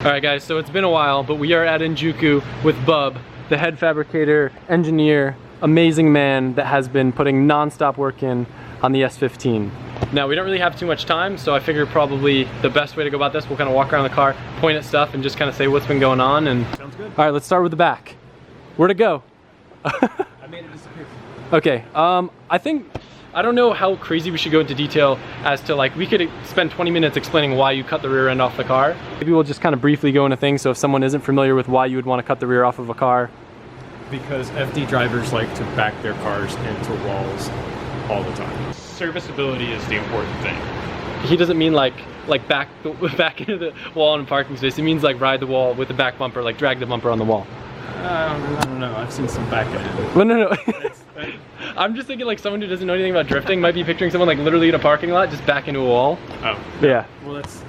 Alright guys, so it's been a while, but we are at Enjuku with Bub, the head fabricator, engineer, amazing man that has been putting non-stop work in on the S15. Now we don't really have too much time, so I figure probably the best way to go about this, we'll kind of walk around the car, point at stuff, and just kind of say what's been going on. And sounds good. Alright, let's start with the back. Where'd it go? I made it disappear. Okay, I don't know how crazy we should go into detail as to, like, we could spend 20 minutes explaining why you cut the rear end off the car. Maybe we'll just kind of briefly go into things, so if someone isn't familiar with why you would want to cut the rear off of a car. Because FD drivers like to back their cars into walls all the time. Serviceability is the important thing. He doesn't mean like back into the wall in a parking space. He means like ride the wall with the back bumper, like drag the bumper on the wall. I don't know, I've seen some back end. Well, no. I'm just thinking like someone who doesn't know anything about drifting might be picturing someone like literally in a parking lot just back into a wall. Oh. Yeah. Well, that's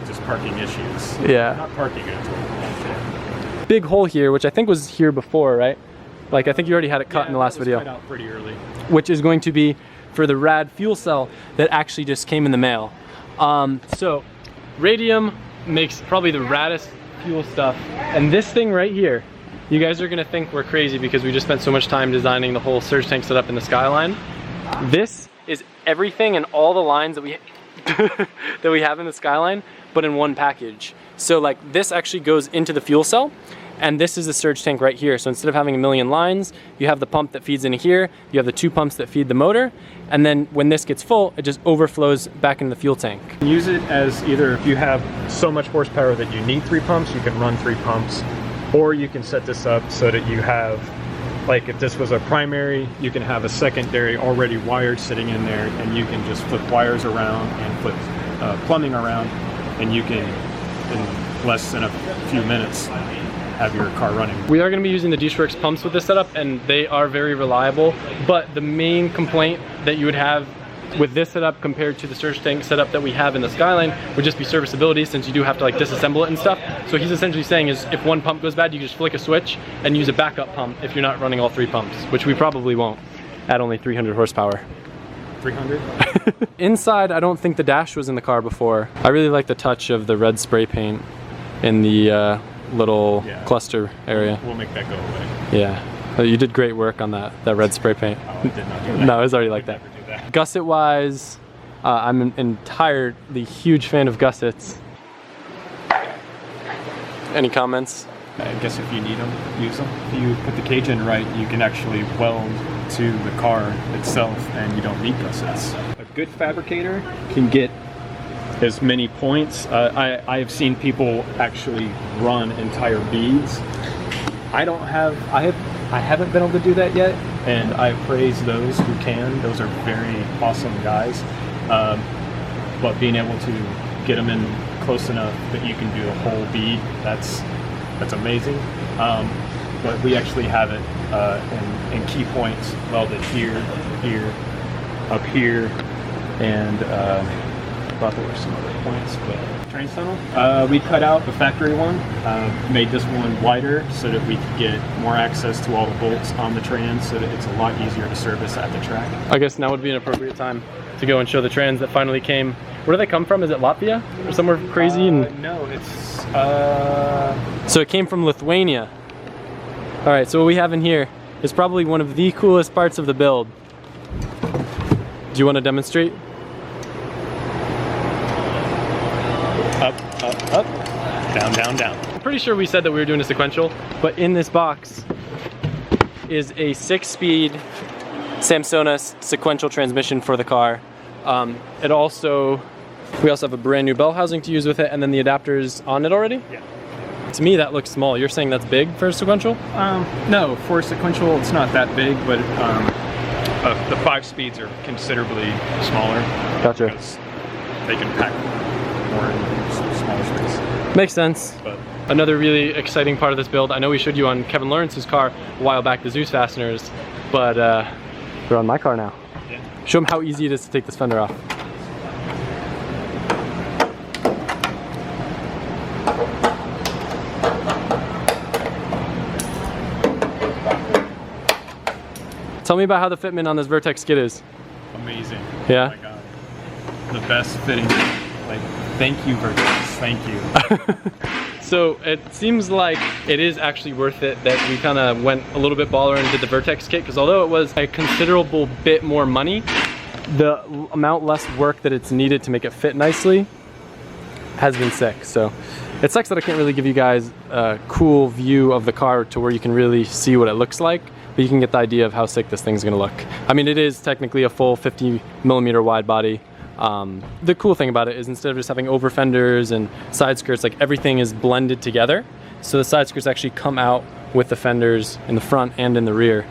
just parking issues. Yeah. Not parking into a wall. Big hole here, which I think was here before, right? Like I think you already had it cut in the last video. Cut out pretty early. Which is going to be for the Rad Fuel Cell that actually just came in the mail. So Radium makes probably the raddest fuel stuff, and this thing right here, you guys are gonna think we're crazy because we just spent so much time designing the whole surge tank setup in the Skyline. This is everything and all the lines that we that we have in the Skyline, but in one package. So like this actually goes into the fuel cell, and this is the surge tank right here. So instead of having a million lines, you have the pump that feeds into here, you have the two pumps that feed the motor, and then when this gets full, it just overflows back into the fuel tank. Use it as either if you have so much horsepower that you need 3 pumps, you can run 3 pumps, or you can set this up so that you have, like if this was a primary, you can have a secondary already wired sitting in there, and you can just flip wires around and flip plumbing around, and you can, in less than a few minutes, have your car running. We are going to be using the D-Works pumps with this setup, and they are very reliable, but the main complaint that you would have with this setup compared to the surge tank setup that we have in the Skyline would just be serviceability, since you do have to like disassemble it and stuff. So he's essentially saying is if one pump goes bad, you can just flick a switch and use a backup pump if you're not running all 3 pumps, which we probably won't at only 300 horsepower. 300? Inside, I don't think the dash was in the car before. I really like the touch of the red spray paint in the little cluster area. We'll make that go away. Yeah, you did great work on that red spray paint. Oh, I did not do that. No, it was already like that. Gusset wise, I'm an entirely huge fan of gussets. Any comments? I guess if you need them, use them. If you put the cage in right, you can actually weld to the car itself, and you don't need gussets. A good fabricator can get as many points. I have seen people actually run entire beads. I haven't been able to do that yet, and I praise those who can. Those are very awesome guys. But being able to get them in close enough that you can do the whole bead, that's amazing. But we actually have it in key points welded here, up here, and I thought there were some other points, but train tunnel. We cut out the factory one, made this one wider so that we could get more access to all the bolts on the trans, so that it's a lot easier to service at the track. I guess now would be an appropriate time to go and show the trans that finally came. Where do they come from? Is it Latvia or somewhere crazy? No, it's So it came from Lithuania. All right, so what we have in here is probably one of the coolest parts of the build. Do you want to demonstrate? Up, up, up, down, down, down. I'm pretty sure we said that we were doing a sequential, but in this box is a 6-speed Samsonite sequential transmission for the car. We also have a brand new bell housing to use with it, and then the adapter's on it already? Yeah. To me, that looks small. You're saying that's big for a sequential? No, for a sequential, it's not that big, but the 5 speeds are considerably smaller. Gotcha. Because they can pack more in smaller space. Makes sense. But another really exciting part of this build, I know we showed you on Kevin Lawrence's car a while back, the Zeus fasteners, but they're on my car now. yeah. Show them how easy it is to take this fender off. Tell me about how the fitment on this Vertex skid is. Amazing. Yeah? Oh my God. The best fitting. Like, thank you, Vertex. Thank you. So it seems like it is actually worth it that we kind of went a little bit baller and did the Vertex kit, because although it was a considerable bit more money, the amount less work that it's needed to make it fit nicely has been sick. So it sucks that I can't really give you guys a cool view of the car to where you can really see what it looks like, but you can get the idea of how sick this thing's gonna look. I mean, it is technically a full 50mm wide body. The cool thing about it is instead of just having over fenders and side skirts, like everything is blended together. So the side skirts actually come out with the fenders in the front and in the rear.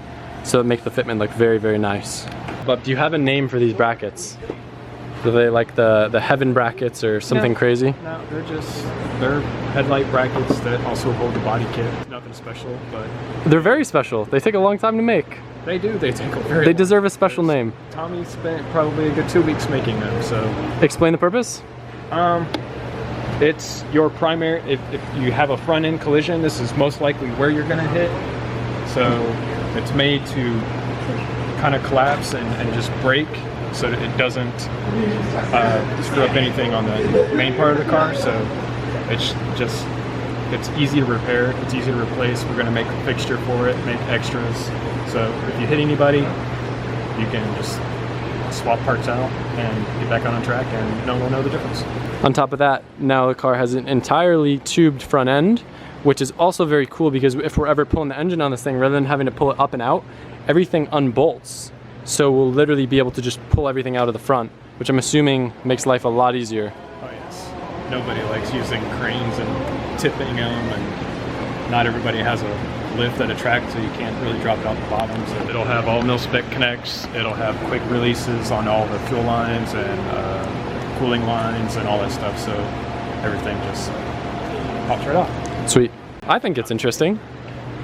So it makes the fitment look very, very nice. But do you have a name for these brackets? Are they like the heaven brackets or something crazy? No, they're headlight brackets that also hold the body kit. Nothing special, but They're very special. They take a long time to make. they do. They take a very. They deserve a special name. Tommy spent probably a good 2 weeks making them. So Explain the purpose? it's your primary. If you have a front end collision, this is most likely where you're gonna hit. So it's made to kind of collapse and just break, so that it doesn't screw up anything on the main part of the car. So it's easy to repair, it's easy to replace. We're going to make a fixture for it, make extras. So if you hit anybody, you can just swap parts out and get back on track, and no one will know the difference. On top of that, now the car has an entirely tubed front end, which is also very cool, because if we're ever pulling the engine on this thing, rather than having to pull it up and out, everything unbolts. So we'll literally be able to just pull everything out of the front, which I'm assuming makes life a lot easier. Oh yes. Nobody likes using cranes and tipping them, and not everybody has a lift at a track, so you can't really drop it out the bottom. So it'll have all mil-spec connects, it'll have quick releases on all the fuel lines and cooling lines and all that stuff, so everything just pops right off. Sweet. I think it's interesting.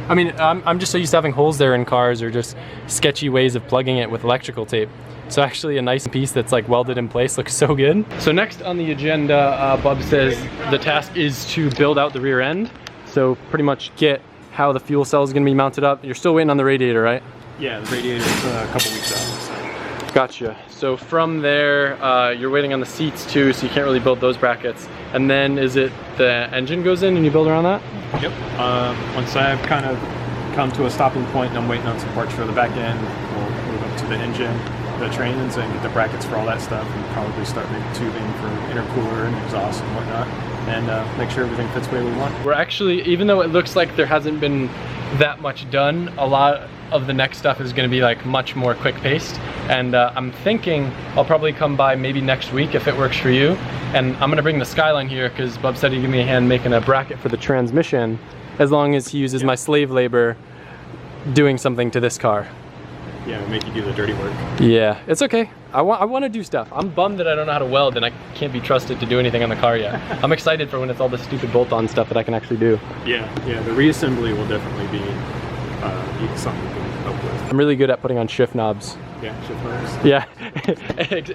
I mean, I'm just so used to having holes there in cars, or just sketchy ways of plugging it with electrical tape. So actually a nice piece that's like welded in place looks so good. So next on the agenda, Bub says the task is to build out the rear end. So pretty much get how the fuel cell is going to be mounted up. You're still waiting on the radiator, right? Yeah, the radiator's a couple weeks out. So. Gotcha. So from there, you're waiting on the seats too, so you can't really build those brackets. And then is it the engine goes in and you build around that? Yep. Once I've kind of come to a stopping point and I'm waiting on some parts for the back end, we'll move up to the engine, the trains, and get the brackets for all that stuff, and probably start making tubing for intercooler and exhaust and whatnot, and make sure everything fits the way we want. We're actually, even though it looks like there hasn't been that much done, a lot of the next stuff is going to be like much more quick paced, and I'm thinking I'll probably come by maybe next week if it works for you, and I'm going to bring the Skyline here because Bub said he'd give me a hand making a bracket for the transmission, as long as he uses my slave labor doing something to this car. Yeah, make you do the dirty work. Yeah, it's okay. I want to do stuff. I'm bummed that I don't know how to weld and I can't be trusted to do anything on the car yet. I'm excited for when it's all the stupid bolt-on stuff that I can actually do. Yeah, the reassembly will definitely be something we can help with. I'm really good at putting on shift knobs. Yeah, shift knobs. Yeah,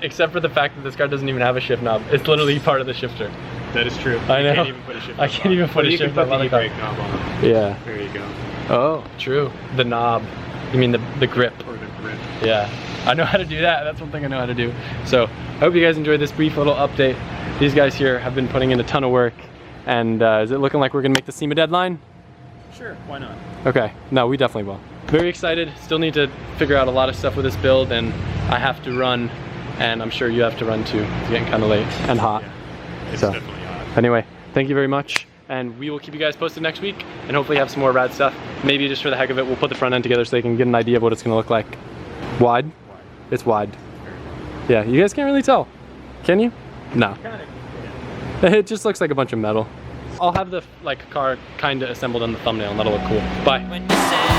except for the fact that this car doesn't even have a shift knob. It's literally part of the shifter. That is true. I know. You can't even put a shift knob I can't even put a shift knob on the car. You can put the e-brake knob on. Yeah. There you go. Oh, true. The knob. You mean the grip? Or the grip. Yeah. I know how to do that. That's one thing I know how to do. So I hope you guys enjoyed this brief little update. These guys here have been putting in a ton of work. And is it looking like we're gonna make the SEMA deadline? Sure, why not? Okay, no, we definitely will. Very excited. Still need to figure out a lot of stuff with this build, and I have to run, and I'm sure you have to run too. It's getting kind of late and hot. Yeah, it's so definitely hot. Anyway, thank you very much, and we will keep you guys posted next week, and hopefully have some more rad stuff. Maybe just for the heck of it, we'll put the front end together so they can get an idea of what it's gonna look like. Wide? It's wide. Yeah, you guys can't really tell. Can you? No. It just looks like a bunch of metal. I'll have the car kind of assembled on the thumbnail, and that'll look cool. Bye.